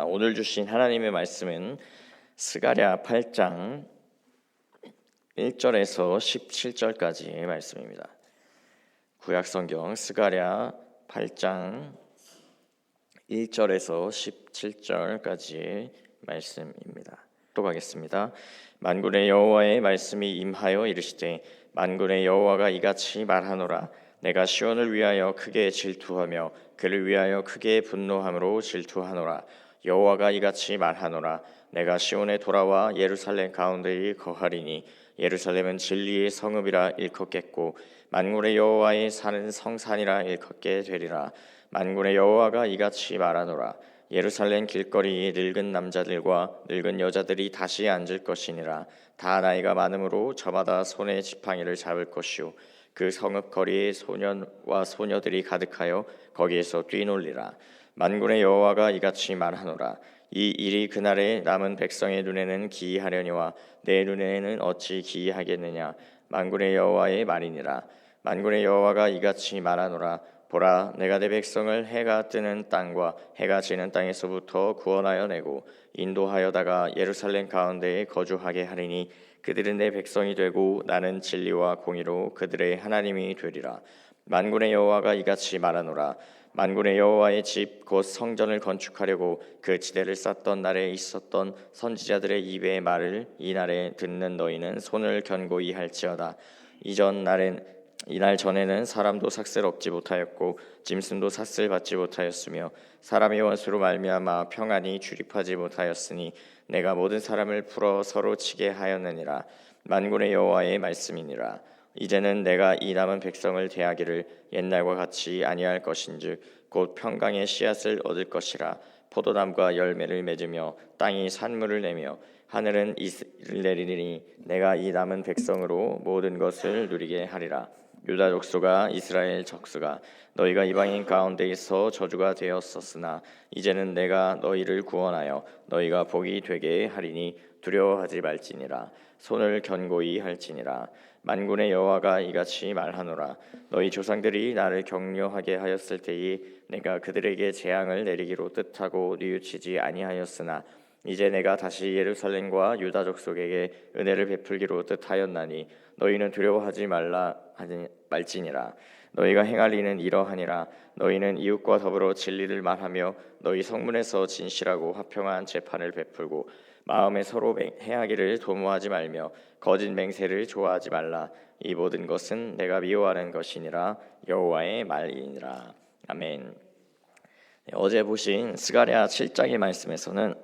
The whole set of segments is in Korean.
오늘 주신 하나님의 말씀은 스가랴 8장 1절에서 17절까지의 말씀입니다. 구약성경 스가랴 8장 1절에서 17절까지의 말씀입니다. 또 가겠습니다. 만군의 여호와의 말씀이 임하여 이르시되 만군의 여호와가 이같이 말하노라. 내가 시온을 위하여 크게 질투하며 그를 위하여 크게 분노함으로 질투하노라. 여호와가 이같이 말하노라. 내가 시온에 돌아와 예루살렘 가운데에 거하리니 예루살렘은 진리의 성읍이라 일컫겠고 만군의 여호와의 사는 성산이라 일컫게 되리라. 만군의 여호와가 이같이 말하노라. 예루살렘 길거리에 늙은 남자들과 늙은 여자들이 다시 앉을 것이니라. 다 나이가 많으므로 저마다 손에 지팡이를 잡을 것이요 그 성읍 거리에 소년과 소녀들이 가득하여 거기에서 뛰놀리라. 만군의 여호와가 이같이 말하노라. 이 일이 그날에 남은 백성의 눈에는 기이하려니와 내 눈에는 어찌 기이하겠느냐. 만군의 여호와의 말이니라. 만군의 여호와가 이같이 말하노라. 보라, 내가 내 백성을 해가 뜨는 땅과 해가 지는 땅에서부터 구원하여 내고 인도하여다가 예루살렘 가운데에 거주하게 하리니 그들은 내 백성이 되고 나는 진리와 공의로 그들의 하나님이 되리라. 만군의 여호와가 이같이 말하노라. 만군의 여호와의 집 곧 성전을 건축하려고 그 지대를 쌓던 날에 있었던 선지자들의 입의 말을 이 날에 듣는 너희는 손을 견고히 할지어다. 이날 전에는 사람도 삭슬 얻지 못하였고 짐승도 삭슬 받지 못하였으며 사람의 원수로 말미암아 평안히 출입하지 못하였으니 내가 모든 사람을 풀어 서로 치게 하였느니라. 만군의 여호와의 말씀이니라. 이제는 내가 이 남은 백성을 대하기를 옛날과 같이 아니할 것인즉 곧 평강의 씨앗을 얻을 것이라. 포도나무가 열매를 맺으며 땅이 산물을 내며 하늘은 이슬을 내리니 내가 이 남은 백성으로 모든 것을 누리게 하리라. 유다 족속아 이스라엘 족속아 너희가 이방인 가운데에서 저주가 되었었으나 이제는 내가 너희를 구원하여 너희가 복이 되게 하리니 두려워하지 말지니라. 손을 견고히 할지니라. 만군의 여호와가 이같이 말하노라. 너희 조상들이 나를 격려하게 하였을 때에 내가 그들에게 재앙을 내리기로 뜻하고 뉘우치지 아니하였으나 이제 내가 다시 예루살렘과 유다 족속에게 은혜를 베풀기로 뜻하였나니 너희는 두려워하지 말지니라. 너희가 행할 일은 이러하니라. 너희는 이웃과 더불어 진리를 말하며 너희 성문에서 진실하고 화평한 재판을 베풀고 마음에 서로 해하기를 도모하지 말며 거짓 맹세를 좋아하지 말라. 이 모든 것은 내가 미워하는 것이니라. 여호와의 말이니라. 아멘. 어제 보신 스가랴 7장의 말씀에서는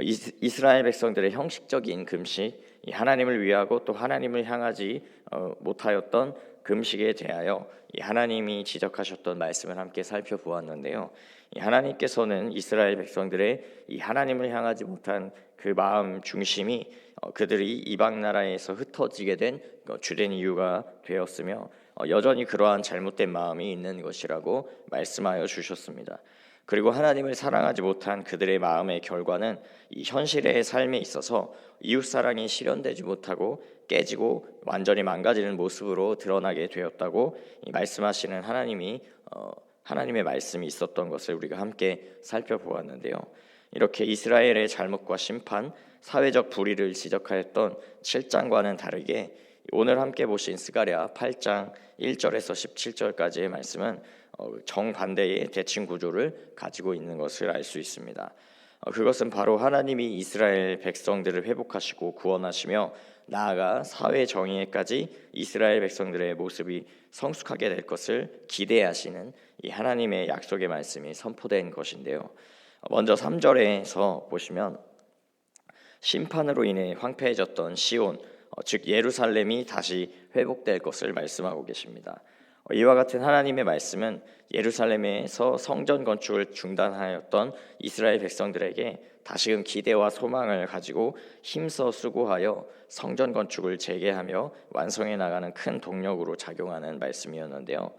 이스라엘 백성들의 형식적인 금식, 하나님을 위하고 또 하나님을 향하지 못하였던 금식에 대하여 하나님이 지적하셨던 말씀을 함께 살펴보았는데요. 하나님께서는 이스라엘 백성들의 이 하나님을 향하지 못한 그 마음 중심이 그들이 이방 나라에서 흩어지게 된 주된 이유가 되었으며 여전히 그러한 잘못된 마음이 있는 것이라고 말씀하여 주셨습니다. 그리고 하나님을 사랑하지 못한 그들의 마음의 결과는 이 현실의 삶에 있어서 이웃사랑이 실현되지 못하고 깨지고 완전히 망가지는 모습으로 드러나게 되었다고 말씀하시는 하나님의 말씀이 있었던 것을 우리가 함께 살펴보았는데요. 이렇게 이스라엘의 잘못과 심판, 사회적 불의를 지적하였던 7장과는 다르게 오늘 함께 보신 스가랴 8장 1절에서 17절까지의 말씀은 정반대의 대칭 구조를 가지고 있는 것을 알 수 있습니다. 그것은 바로 하나님이 이스라엘 백성들을 회복하시고 구원하시며 나아가 사회 정의에까지 이스라엘 백성들의 모습이 성숙하게 될 것을 기대하시는 이 하나님의 약속의 말씀이 선포된 것인데요. 먼저 3절에서 보시면 심판으로 인해 황폐해졌던 시온, 즉 예루살렘이 다시 회복될 것을 말씀하고 계십니다. 이와 같은 하나님의 말씀은 예루살렘에서 성전 건축을 중단하였던 이스라엘 백성들에게 다시금 기대와 소망을 가지고 힘써 수고하여 성전 건축을 재개하며 완성해 나가는 큰 동력으로 작용하는 말씀이었는데요.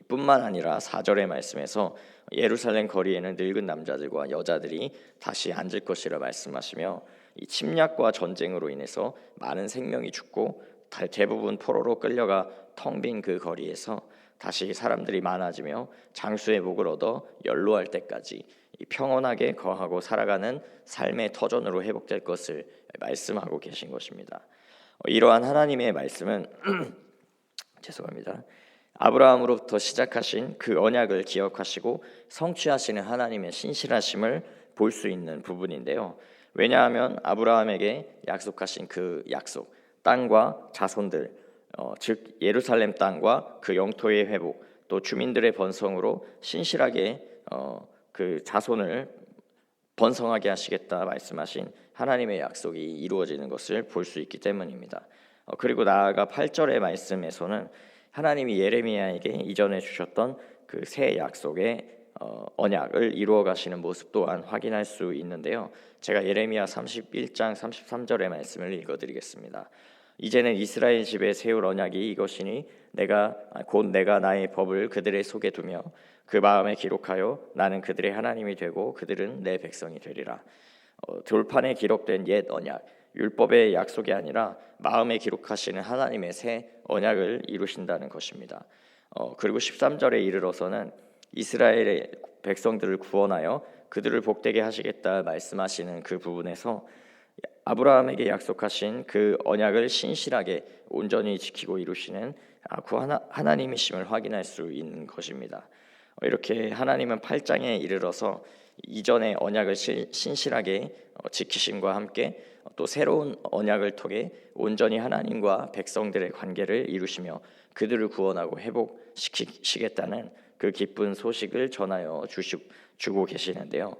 뿐만 아니라 4절의 말씀에서 예루살렘 거리에는 늙은 남자들과 여자들이 다시 앉을 것이라 말씀하시며 이 침략과 전쟁으로 인해서 많은 생명이 죽고 대부분 포로로 끌려가 텅 빈 그 거리에서 다시 사람들이 많아지며 장수의 복을 얻어 연로할 때까지 평온하게 거하고 살아가는 삶의 터전으로 회복될 것을 말씀하고 계신 것입니다. 이러한 하나님의 말씀은 죄송합니다. 아브라함으로부터 시작하신 그 언약을 기억하시고 성취하시는 하나님의 신실하심을 볼 수 있는 부분인데요. 왜냐하면 아브라함에게 약속하신 그 약속, 땅과 자손들, 즉 예루살렘 땅과 그 영토의 회복, 또 주민들의 번성으로 신실하게 그 자손을 번성하게 하시겠다 말씀하신 하나님의 약속이 이루어지는 것을 볼 수 있기 때문입니다. 그리고 나아가 8절의 말씀에서는 하나님이 예레미야에게 이전해 주셨던 그 새 약속의 언약을 이루어 가시는 모습 또한 확인할 수 있는데요. 제가 예레미야 31장 33절의 말씀을 읽어드리겠습니다. 이제는 이스라엘 집에 세울 언약이 이것이니 내가 나의 법을 그들의 속에 두며 그 마음에 기록하여 나는 그들의 하나님이 되고 그들은 내 백성이 되리라. 돌판에 기록된 옛 언약, 율법의 약속이 아니라 마음에 기록하시는 하나님의 새 언약을 이루신다는 것입니다. 그리고 13절에 이르러서는 이스라엘의 백성들을 구원하여 그들을 복되게 하시겠다 말씀하시는 그 부분에서 아브라함에게 약속하신 그 언약을 신실하게 온전히 지키고 이루시는 하나님이심을 확인할 수 있는 것입니다. 이렇게 하나님은 8장에 이르러서 이전의 언약을 신실하게 지키심과 함께 또 새로운 언약을 통해 온전히 하나님과 백성들의 관계를 이루시며 그들을 구원하고 회복시키시겠다는 그 기쁜 소식을 전하여 주고 계시는데요.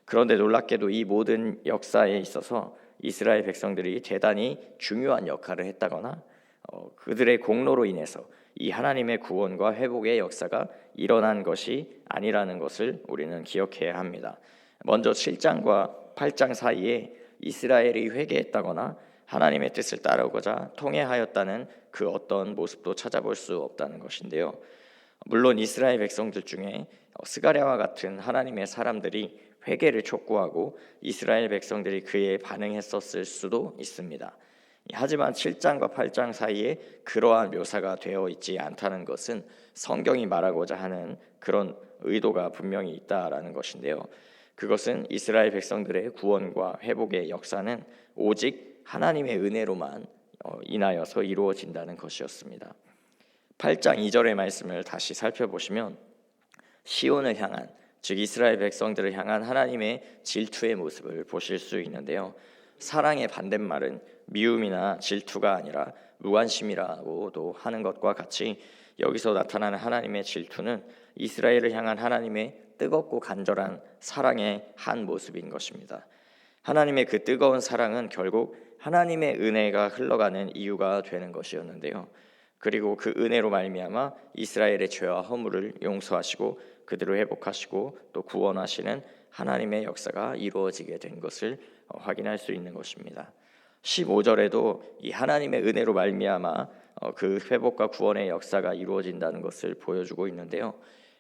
그런데 놀랍게도 이 모든 역사에 있어서 이스라엘 백성들이 대단히 중요한 역할을 했다거나 그들의 공로로 인해서 이 하나님의 구원과 회복의 역사가 일어난 것이 아니라는 것을 우리는 기억해야 합니다. 먼저 7장과 8장 사이에 이스라엘이 회개했다거나 하나님의 뜻을 따르고자 통회하였다는 그 어떤 모습도 찾아볼 수 없다는 것인데요. 물론 이스라엘 백성들 중에 스가랴와 같은 하나님의 사람들이 회개를 촉구하고 이스라엘 백성들이 그에 반응했었을 수도 있습니다. 하지만 7장과 8장 사이에 그러한 묘사가 되어 있지 않다는 것은 성경이 말하고자 하는 그런 의도가 분명히 있다라는 것인데요. 그것은 이스라엘 백성들의 구원과 회복의 역사는 오직 하나님의 은혜로만 인하여서 이루어진다는 것이었습니다. 8장 2절의 말씀을 다시 살펴보시면 시온을 향한, 즉 이스라엘 백성들을 향한 하나님의 질투의 모습을 보실 수 있는데요. 사랑의 반대말은 미움이나 질투가 아니라 무관심이라고도 하는 것과 같이 여기서 나타나는 하나님의 질투는 이스라엘을 향한 하나님의 뜨겁고 간절한 사랑의 한 모습인 것입니다. 하나님의 그 뜨거운 사랑은 결국 하나님의 은혜가 흘러가는 이유가 되는 것이었는데요. 그리고 그 은혜로 말미암아 이스라엘의 죄와 허물을 용서하시고 그들을 회복하시고 또 구원하시는 하나님의 역사가 이루어지게 된 것을 확인할 수 있는 것입니다. 15절에도 이 하나님의 은혜로 말미암아 그 회복과 구원의 역사가 이루어진다는 것을 보여주고 있는데요.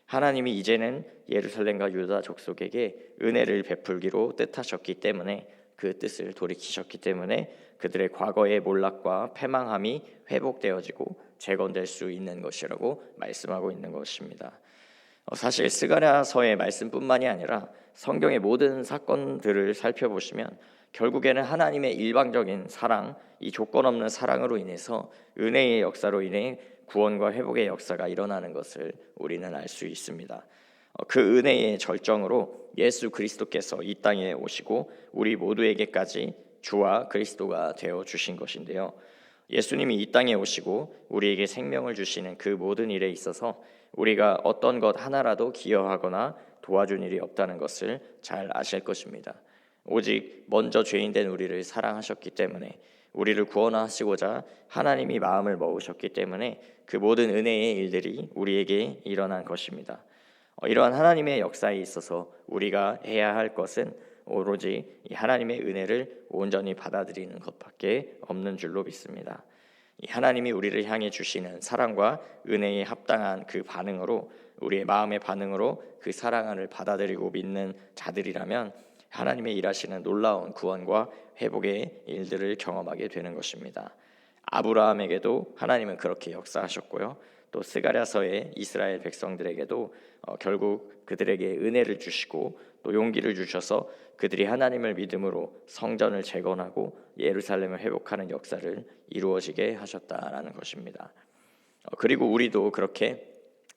하나님이 이제는 예루살렘과 유다 족속에게 은혜를 베풀기로 뜻하셨기 때문에 그 뜻을 돌이키셨기 때문에 그들의 과거의 몰락과 패망함이 회복되어지고 재건될 수 있는 것이라고 말씀하고 있는 것입니다. 사실 스가랴서의 말씀뿐만이 아니라 성경의 모든 사건들을 살펴보시면 결국에는 하나님의 일방적인 사랑, 이 조건 없는 사랑으로 인해서 은혜의 역사로 인해 구원과 회복의 역사가 일어나는 것을 우리는 알 수 있습니다. 그 은혜의 절정으로 예수 그리스도께서 이 땅에 오시고 우리 모두에게까지 주와 그리스도가 되어 주신 것인데요. 예수님이 이 땅에 오시고 우리에게 생명을 주시는 그 모든 일에 있어서 우리가 어떤 것 하나라도 기여하거나 도와준 일이 없다는 것을 잘 아실 것입니다. 오직 먼저 죄인된 우리를 사랑하셨기 때문에 우리를 구원하시고자 하나님이 마음을 먹으셨기 때문에 그 모든 은혜의 일들이 우리에게 일어난 것입니다. 이러한 하나님의 역사에 있어서 우리가 해야 할 것은 오로지 이 하나님의 은혜를 온전히 받아들이는 것밖에 없는 줄로 믿습니다. 이 하나님이 우리를 향해 주시는 사랑과 은혜에 합당한 그 반응으로 우리의 마음의 반응으로 그 사랑을 받아들이고 믿는 자들이라면 하나님의 일하시는 놀라운 구원과 회복의 일들을 경험하게 되는 것입니다. 아브라함에게도 하나님은 그렇게 역사하셨고요. 또 스가랴서의 이스라엘 백성들에게도 결국 그들에게 은혜를 주시고 또 용기를 주셔서 그들이 하나님을 믿음으로 성전을 재건하고 예루살렘을 회복하는 역사를 이루어지게 하셨다라는 것입니다. 그리고 우리도 그렇게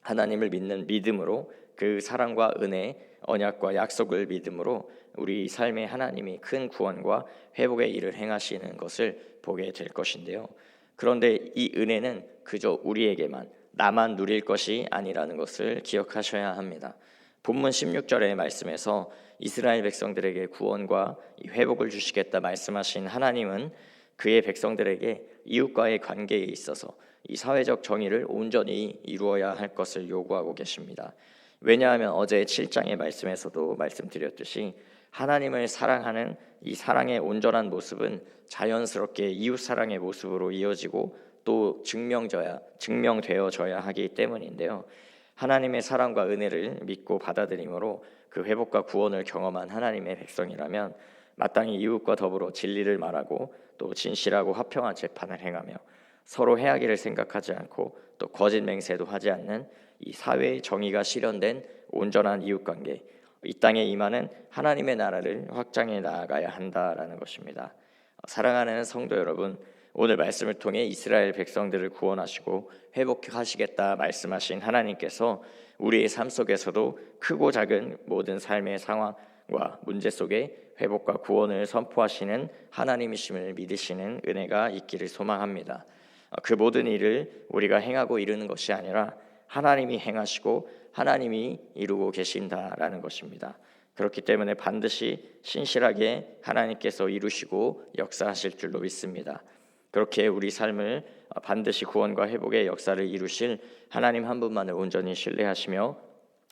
하나님을 믿는 믿음으로 그 사랑과 은혜, 언약과 약속을 믿음으로 우리 삶에 하나님이 큰 구원과 회복의 일을 행하시는 것을 보게 될 것인데요. 그런데 이 은혜는 그저 우리에게만, 나만 누릴 것이 아니라는 것을 기억하셔야 합니다. 본문 16절의 말씀에서 이스라엘 백성들에게 구원과 회복을 주시겠다 말씀하신 하나님은 그의 백성들에게 이웃과의 관계에 있어서 이 사회적 정의를 온전히 이루어야 할 것을 요구하고 계십니다. 왜냐하면 어제 7장의 말씀에서도 말씀드렸듯이 하나님을 사랑하는 이 사랑의 온전한 모습은 자연스럽게 이웃 사랑의 모습으로 이어지고 또 증명되어져야 하기 때문인데요. 하나님의 사랑과 은혜를 믿고 받아들임으로 그 회복과 구원을 경험한 하나님의 백성이라면 마땅히 이웃과 더불어 진리를 말하고 또 진실하고 화평한 재판을 행하며 서로 해하기를 생각하지 않고 또 거짓 맹세도 하지 않는 이 사회의 정의가 실현된 온전한 이웃관계, 이 땅에 임하는 하나님의 나라를 확장해 나아가야 한다라는 것입니다. 사랑하는 성도 여러분, 오늘 말씀을 통해 이스라엘 백성들을 구원하시고 회복하시겠다 말씀하신 하나님께서 우리의 삶 속에서도 크고 작은 모든 삶의 상황과 문제 속에 회복과 구원을 선포하시는 하나님이심을 믿으시는 은혜가 있기를 소망합니다. 그 모든 일을 우리가 행하고 이루는 것이 아니라 하나님이 행하시고 하나님이 이루고 계신다라는 것입니다. 그렇기 때문에 반드시 신실하게 하나님께서 이루시고 역사하실 줄로 믿습니다. 그렇게 우리 삶을 반드시 구원과 회복의 역사를 이루실 하나님 한 분만을 온전히 신뢰하시며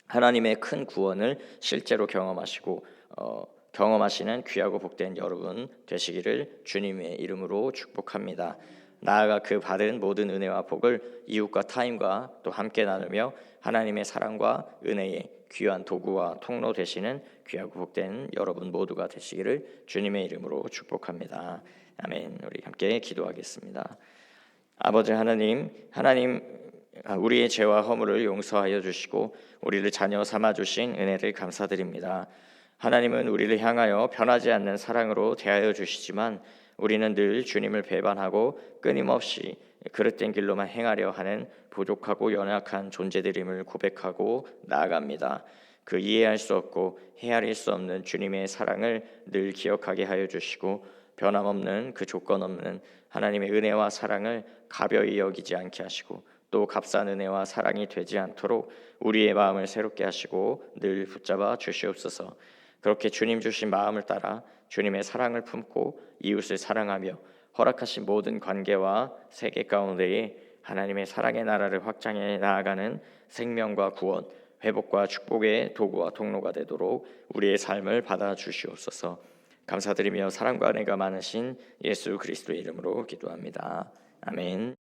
하나님의 큰 구원을 실제로 경험하시는 귀하고 복된 여러분 되시기를 주님의 이름으로 축복합니다. 나아가 그 받은 모든 은혜와 복을 이웃과 타인과 또 함께 나누며 하나님의 사랑과 은혜의 귀한 도구와 통로 되시는 귀하고 복된 여러분 모두가 되시기를 주님의 이름으로 축복합니다. 아멘. 우리 함께 기도하겠습니다. 아버지 하나님 우리의 죄와 허물을 용서하여 주시고 우리를 자녀 삼아 주신 은혜를 감사드립니다. 하나님은 우리를 향하여 변하지 않는 사랑으로 대하여 주시지만 우리는 늘 주님을 배반하고 끊임없이 그릇된 길로만 행하려 하는 부족하고 연약한 존재들임을 고백하고 나아갑니다. 그 이해할 수 없고 헤아릴 수 없는 주님의 사랑을 늘 기억하게 하여 주시고 변함없는 그 조건 없는 하나님의 은혜와 사랑을 가벼이 여기지 않게 하시고 또 값싼 은혜와 사랑이 되지 않도록 우리의 마음을 새롭게 하시고 늘 붙잡아 주시옵소서. 그렇게 주님 주신 마음을 따라 주님의 사랑을 품고 이웃을 사랑하며 허락하신 모든 관계와 세계 가운데에 하나님의 사랑의 나라를 확장해 나아가는 생명과 구원, 회복과 축복의 도구와 통로가 되도록 우리의 삶을 받아 주시옵소서. 감사드리며 사랑과 은혜가 많으신 예수 그리스도의 이름으로 기도합니다. 아멘.